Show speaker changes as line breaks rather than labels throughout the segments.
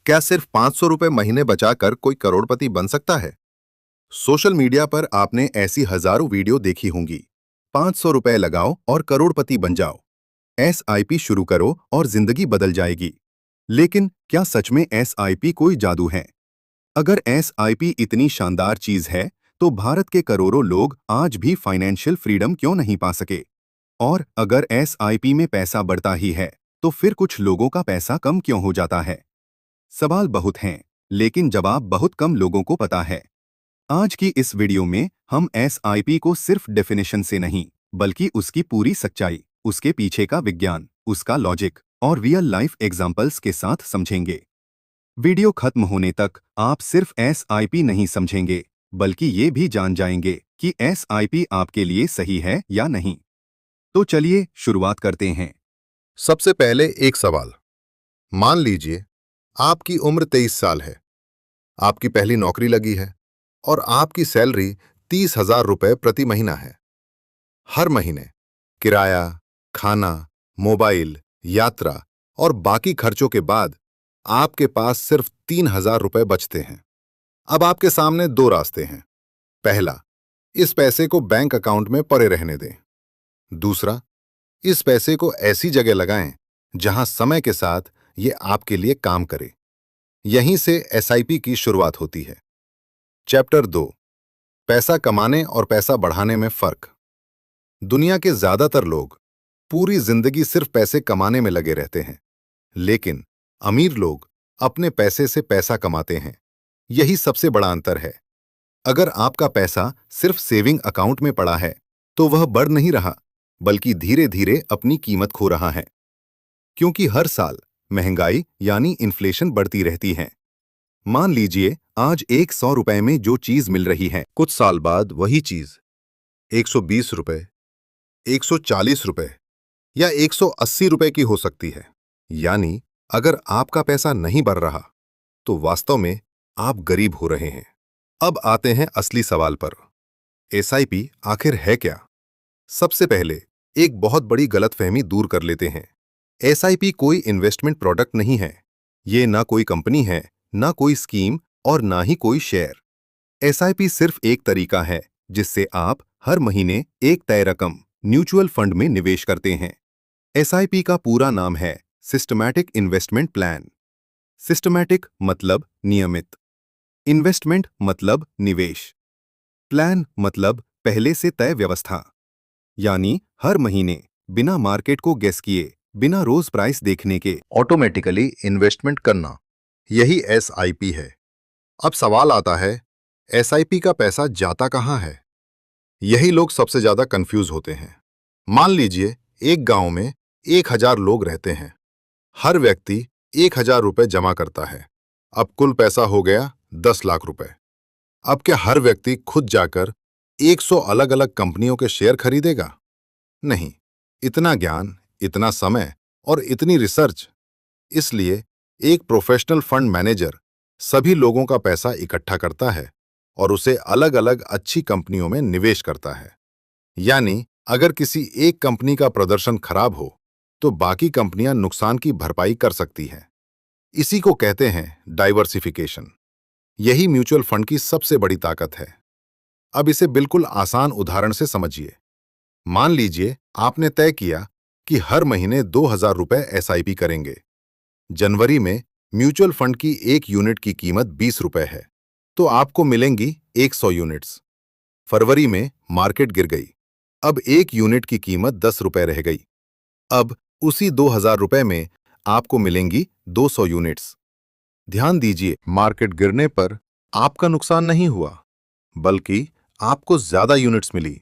क्या सिर्फ 500 रुपए महीने बचाकर कोई करोड़पति बन सकता है? सोशल मीडिया पर आपने ऐसी हजारों वीडियो देखी होंगी। 500 रुपए लगाओ और करोड़पति बन जाओ। एसआईपी शुरू करो और जिंदगी बदल जाएगी। लेकिन क्या सच में एसआईपी कोई जादू है? अगर एसआईपी इतनी शानदार चीज है, तो भारत के करोड़ों लोग आज भी फाइनेंशियल फ्रीडम क्यों नहीं पा सके? और अगर एसआईपी में पैसा बढ़ता ही है, तो फिर कुछ लोगों का पैसा कम क्यों हो जाता है? सवाल बहुत हैं, लेकिन जवाब बहुत कम लोगों को पता है। आज की इस वीडियो में हम एसआईपी को सिर्फ डेफिनेशन से नहीं, बल्कि उसकी पूरी सच्चाई, उसके पीछे का विज्ञान, उसका लॉजिक और रियल लाइफ एग्जाम्पल्स के साथ समझेंगे। वीडियो खत्म होने तक आप सिर्फ एसआईपी नहीं समझेंगे, बल्कि ये भी जान जाएंगे कि एसआईपी आपके लिए सही है या नहीं। तो चलिए शुरुआत करते हैं। सबसे पहले एक सवाल। मान लीजिए आपकी उम्र 23 साल है, आपकी पहली नौकरी लगी है और आपकी सैलरी 30,000 रुपए प्रति महीना है। हर महीने किराया, खाना, मोबाइल, यात्रा और बाकी खर्चों के बाद आपके पास सिर्फ 3,000 रुपए बचते हैं। अब आपके सामने दो रास्ते हैं। पहला, इस पैसे को बैंक अकाउंट में पड़े रहने दें। दूसरा, इस पैसे को ऐसी जगह लगाएं जहां समय के साथ ये आपके लिए काम करे। यहीं से एसआईपी की शुरुआत होती है। चैप्टर 2, पैसा कमाने और पैसा बढ़ाने में फर्क। दुनिया के ज्यादातर लोग पूरी जिंदगी सिर्फ पैसे कमाने में लगे रहते हैं, लेकिन अमीर लोग अपने पैसे से पैसा कमाते हैं। यही सबसे बड़ा अंतर है। अगर आपका पैसा सिर्फ सेविंग अकाउंट में पड़ा है, तो वह बढ़ नहीं रहा, बल्कि धीरे धीरे अपनी कीमत खो रहा है, क्योंकि हर साल महंगाई यानी इन्फ्लेशन बढ़ती रहती है। मान लीजिए आज 100 रुपए में जो चीज मिल रही है, कुछ साल बाद वही चीज 120 रुपए, 140 रुपए या 180 रुपए की हो सकती है। यानी अगर आपका पैसा नहीं बढ़ रहा, तो वास्तव में आप गरीब हो रहे हैं। अब आते हैं असली सवाल पर। एसआईपी आखिर है क्या? सबसे पहले एक बहुत बड़ी गलतफहमी दूर कर लेते हैं। एसआईपी कोई इन्वेस्टमेंट प्रोडक्ट नहीं है। ये ना कोई कंपनी है, ना कोई स्कीम और ना ही कोई शेयर। एसआईपी सिर्फ एक तरीका है जिससे आप हर महीने एक तय रकम म्यूचुअल फंड में निवेश करते हैं। एसआईपी का पूरा नाम है सिस्टमैटिक इन्वेस्टमेंट प्लान। सिस्टमैटिक मतलब नियमित, इन्वेस्टमेंट मतलब निवेश, प्लान मतलब पहले से तय व्यवस्था। यानी हर महीने बिना मार्केट को गेस किए, बिना रोज प्राइस देखने के ऑटोमेटिकली इन्वेस्टमेंट करना, यही एसआईपी है। अब सवाल आता है, एसआईपी का पैसा जाता कहां है? यही लोग सबसे ज्यादा कंफ्यूज होते हैं। मान लीजिए एक गांव में 1,000 लोग रहते हैं। हर व्यक्ति 1,000 रुपए जमा करता है। अब कुल पैसा हो गया 10 लाख रुपए। अब क्या हर व्यक्ति खुद जाकर 100 अलग अलग कंपनियों के शेयर खरीदेगा? नहीं, इतना ज्ञान, इतना समय और इतनी रिसर्च। इसलिए एक प्रोफेशनल फंड मैनेजर सभी लोगों का पैसा इकट्ठा करता है और उसे अलग अलग अच्छी कंपनियों में निवेश करता है। यानी अगर किसी एक कंपनी का प्रदर्शन खराब हो, तो बाकी कंपनियां नुकसान की भरपाई कर सकती हैं। इसी को कहते हैं डाइवर्सिफिकेशन। यही म्यूचुअल फंड की सबसे बड़ी ताकत है। अब इसे बिल्कुल आसान उदाहरण से समझिए। मान लीजिए आपने तय किया कि हर महीने 2,000 रुपए एसआईपी करेंगे। जनवरी में म्यूचुअल फंड की एक यूनिट की कीमत 20 रुपए है, तो आपको मिलेंगी 100 यूनिट्स। फरवरी में मार्केट गिर गई। अब एक यूनिट की कीमत 10 रुपए रह गई। अब उसी 2,000 रुपए में आपको मिलेंगी 200 यूनिट्स। ध्यान दीजिए, मार्केट गिरने पर आपका नुकसान नहीं हुआ, बल्कि आपको ज्यादा यूनिट्स मिली।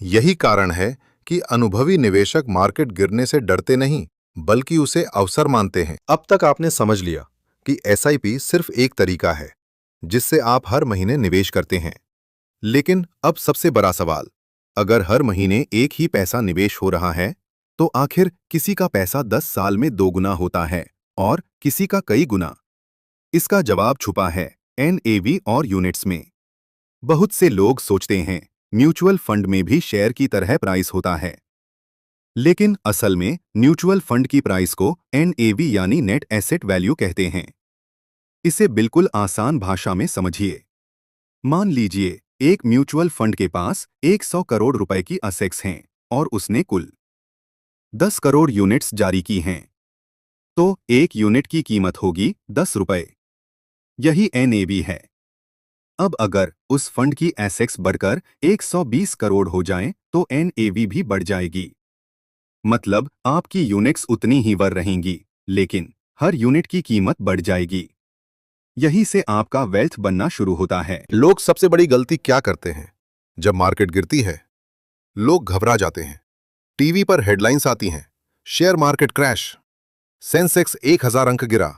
यही कारण है कि अनुभवी निवेशक मार्केट गिरने से डरते नहीं, बल्कि उसे अवसर मानते हैं। अब तक आपने समझ लिया कि एसआईपी सिर्फ एक तरीका है जिससे आप हर महीने निवेश करते हैं। लेकिन अब सबसे बड़ा सवाल, अगर हर महीने एक ही पैसा निवेश हो रहा है, तो आखिर किसी का पैसा 10 साल में 2 गुना होता है और किसी का कई गुना? इसका जवाब छुपा है एनएवी और यूनिट्स में। बहुत से लोग सोचते हैं म्यूचुअल फंड में भी शेयर की तरह प्राइस होता है, लेकिन असल में म्यूचुअल फंड की प्राइस को एनएवी यानी नेट एसेट वैल्यू कहते हैं। इसे बिल्कुल आसान भाषा में समझिए। मान लीजिए एक म्यूचुअल फंड के पास 100 करोड़ रुपए की असेट्स हैं और उसने कुल 10 करोड़ यूनिट्स जारी की हैं। तो एक यूनिट की कीमत होगी 10 रुपए। यही एनएवी है। अब अगर उस फंड की एसेट्स बढ़कर 120 करोड़ हो जाएं तो एनएवी भी बढ़ जाएगी। मतलब आपकी यूनिट्स उतनी ही बढ़ रहेंगी, लेकिन हर यूनिट की कीमत बढ़ जाएगी। यही से आपका वेल्थ बनना शुरू होता है।
लोग सबसे बड़ी गलती क्या करते हैं? जब मार्केट गिरती है, लोग घबरा जाते हैं। टीवी पर हेडलाइंस आती हैं, शेयर मार्केट क्रैश, सेंसेक्स 1000 अंक गिरा,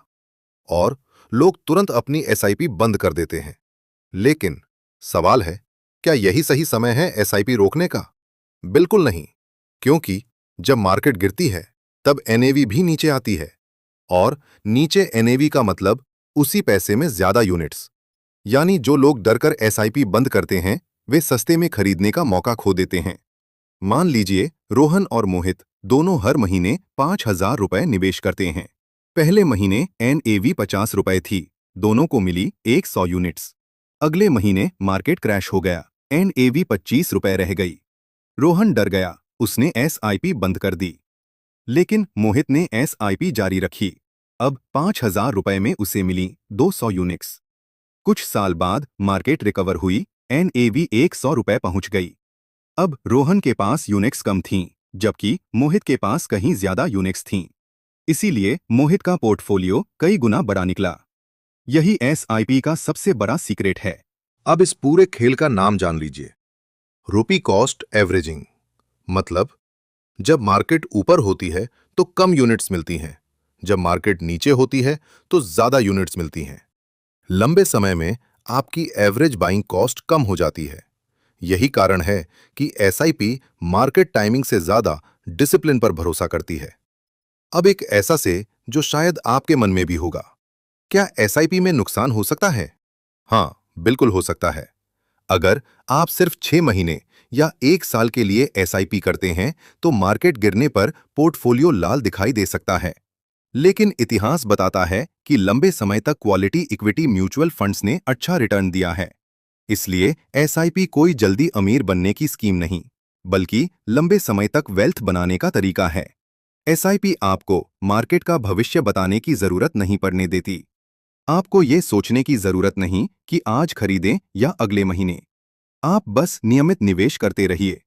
और लोग तुरंत अपनी एसआईपी बंद कर देते हैं। लेकिन सवाल है, क्या यही सही समय है एसआईपी रोकने का? बिल्कुल नहीं, क्योंकि जब मार्केट गिरती है तब एनएवी भी नीचे आती है, और नीचे एनएवी का मतलब उसी पैसे में ज्यादा यूनिट्स। यानी जो लोग डरकर एसआईपी बंद करते हैं, वे सस्ते में खरीदने का मौका खो देते हैं। मान लीजिए रोहन और मोहित दोनों हर महीने 5,000 रुपए निवेश करते हैं। पहले महीने एनएवी 50 रुपए थी, दोनों को मिली 100 यूनिट्स। अगले महीने मार्केट क्रैश हो गया, एनएवी 25 रुपए रह गई। रोहन डर गया, उसने एसआईपी बंद कर दी। लेकिन मोहित ने एसआईपी जारी रखी। अब 5,000 रुपए में उसे मिली 200 यूनिट्स। कुछ साल बाद मार्केट रिकवर हुई, एनएवी 100 रुपए पहुंच गई। अब रोहन के पास यूनिट्स कम थीं, जबकि मोहित के पास कहीं ज्यादा यूनिट्स थीं। इसीलिए मोहित का पोर्टफोलियो कई गुना बड़ा निकला। यही एसआईपी का सबसे बड़ा सीक्रेट है। अब इस पूरे खेल का नाम जान लीजिए, रुपी कॉस्ट एवरेजिंग। मतलब जब मार्केट ऊपर होती है तो कम यूनिट्स मिलती हैं, जब मार्केट नीचे होती है तो ज्यादा यूनिट्स मिलती हैं। लंबे समय में आपकी एवरेज बाइंग कॉस्ट कम हो जाती है। यही कारण है कि एसआईपी मार्केट टाइमिंग से ज्यादा डिसिप्लिन पर भरोसा करती है। अब एक ऐसा से जो शायद आपके मन में भी होगा, क्या एसआईपी में नुकसान हो सकता है? हाँ, बिल्कुल हो सकता है। अगर आप सिर्फ 6 महीने या 1 साल के लिए एसआईपी करते हैं तो मार्केट गिरने पर पोर्टफोलियो लाल दिखाई दे सकता है। लेकिन इतिहास बताता है कि लंबे समय तक क्वालिटी इक्विटी म्यूचुअल फंड्स ने अच्छा रिटर्न दिया है। इसलिए एसआईपी कोई जल्दी अमीर बनने की स्कीम नहीं, बल्कि लंबे समय तक वेल्थ बनाने का तरीका है। एसआईपी आपको मार्केट का भविष्य बताने की जरूरत नहीं पड़ने देती। आपको ये सोचने की जरूरत नहीं कि आज खरीदें या अगले महीने। आप बस नियमित निवेश करते रहिए।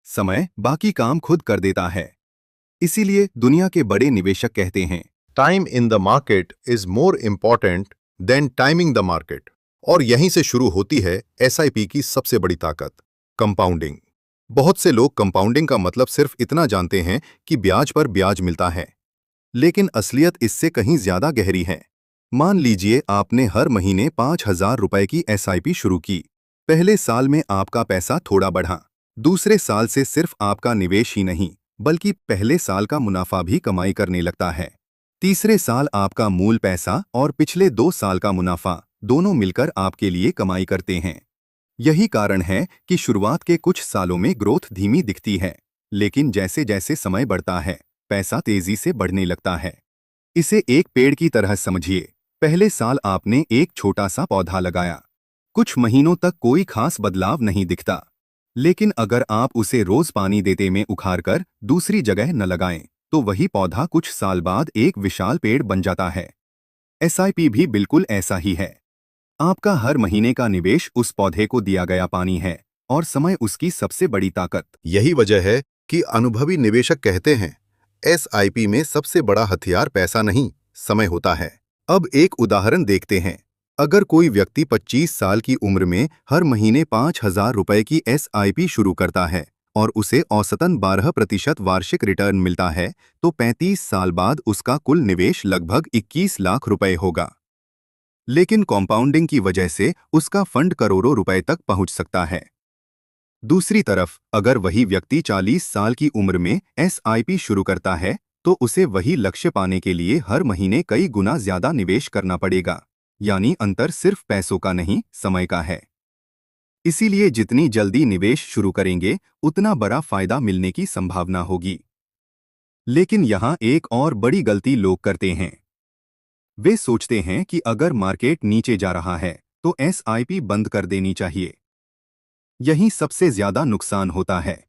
समय बाकी काम खुद कर देता है। इसीलिए दुनिया के बड़े निवेशक कहते हैं, time in the market is more important than timing the market. और यहीं से शुरू होती है एसआईपी की सबसे बड़ी ताकत, कंपाउंडिंग। बहुत से लोग कंपाउंडिंग का मतलब सिर्फ इतना जानते हैं कि ब्याज पर ब्याज मिलता है, लेकिन असलियत इससे कहीं ज्यादा गहरी है। मान लीजिए आपने हर महीने 5,000 रुपए की एसआईपी शुरू की। पहले साल में आपका पैसा थोड़ा बढ़ा। दूसरे साल से सिर्फ आपका निवेश ही नहीं, बल्कि पहले साल का मुनाफा भी कमाई करने लगता है। तीसरे साल आपका मूल पैसा और पिछले 2 साल का मुनाफा दोनों मिलकर आपके लिए कमाई करते हैं। यही कारण है कि शुरुआत के कुछ सालों में ग्रोथ धीमी दिखती है, लेकिन जैसे जैसे समय बढ़ता है, पैसा तेजी से बढ़ने लगता है। इसे एक पेड़ की तरह समझिए। पहले साल आपने एक छोटा सा पौधा लगाया। कुछ महीनों तक कोई खास बदलाव नहीं दिखता। लेकिन अगर आप उसे रोज पानी देते में उखाड़कर दूसरी जगह न लगाएं, तो वही पौधा कुछ साल बाद एक विशाल पेड़ बन जाता है। एसआईपी भी बिल्कुल ऐसा ही है। आपका हर महीने का निवेश उस पौधे को दिया गया पानी है, और समय उसकी सबसे बड़ी ताकत। यही वजह है कि अनुभवी निवेशक कहते हैं, एसआईपी में सबसे बड़ा हथियार पैसा नहीं, समय होता है। अब एक उदाहरण देखते हैं। अगर कोई व्यक्ति 25 साल की उम्र में हर महीने 5,000 रुपए की एसआईपी शुरू करता है और उसे औसतन 12% वार्षिक रिटर्न मिलता है, तो 35 साल बाद उसका कुल निवेश लगभग 21 लाख रुपए होगा। लेकिन कॉम्पाउंडिंग की वजह से उसका फंड करोड़ों रुपए तक पहुंच सकता है। दूसरी तरफ अगर वही व्यक्ति 40 साल की उम्र में एसआईपी शुरू करता है, तो उसे वही लक्ष्य पाने के लिए हर महीने कई गुना ज्यादा निवेश करना पड़ेगा। यानी अंतर सिर्फ पैसों का नहीं, समय का है। इसीलिए जितनी जल्दी निवेश शुरू करेंगे, उतना बड़ा फायदा मिलने की संभावना होगी। लेकिन यहाँ एक और बड़ी गलती लोग करते हैं।
वे सोचते हैं कि अगर मार्केट नीचे जा रहा है तो एसआईपी बंद कर देनी चाहिए। यही सबसे ज्यादा नुकसान होता है।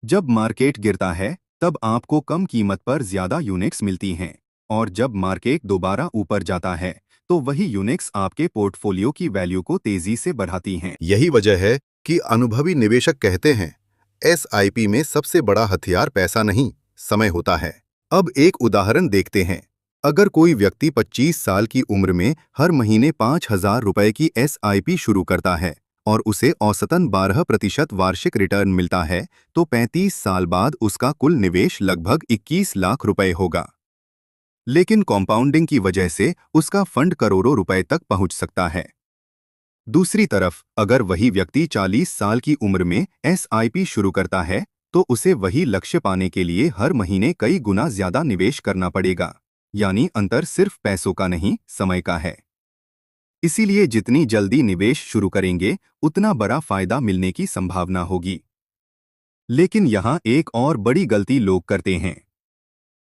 जब मार्केट गिरता है तब आपको कम कीमत पर ज्यादा यूनिट्स मिलती हैं, और जब मार्केट दोबारा ऊपर जाता है तो वही यूनिट्स आपके पोर्टफोलियो की वैल्यू को तेजी से बढ़ाती हैं।
यही वजह है कि अनुभवी निवेशक कहते हैं, एसआईपी में सबसे बड़ा हथियार पैसा नहीं, समय होता है। अब एक उदाहरण देखते हैं। अगर कोई व्यक्ति 25 साल की उम्र में हर महीने 5,000 रुपए की एसआईपी शुरू करता है और उसे औसतन 12% वार्षिक रिटर्न मिलता है, तो 35 साल बाद उसका कुल निवेश लगभग 21 लाख रुपए होगा। लेकिन कॉम्पाउंडिंग की वजह से उसका फंड करोड़ों रुपए तक पहुंच सकता है। दूसरी तरफ अगर वही व्यक्ति 40 साल की उम्र में एसआईपी शुरू करता है तो उसे वही लक्ष्य पाने के लिए हर महीने कई गुना ज्यादा निवेश करना पड़ेगा। यानी अंतर सिर्फ पैसों का नहीं, समय का है। इसीलिए जितनी जल्दी निवेश शुरू करेंगे उतना बड़ा फायदा मिलने की संभावना होगी। लेकिन यहाँ एक और बड़ी गलती लोग करते हैं।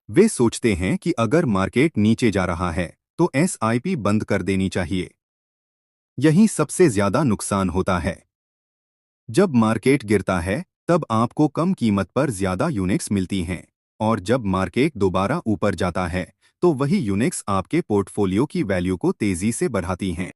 वे सोचते हैं कि अगर मार्केट नीचे जा रहा है तो एसआईपी बंद कर देनी चाहिए। यही सबसे ज्यादा नुकसान होता है। जब मार्केट गिरता है तब आपको कम कीमत पर ज्यादा यूनिट्स मिलती हैं, और जब मार्केट दोबारा ऊपर जाता है तो वही यूनिट्स आपके पोर्टफोलियो की वैल्यू को तेजी से बढ़ाती हैं।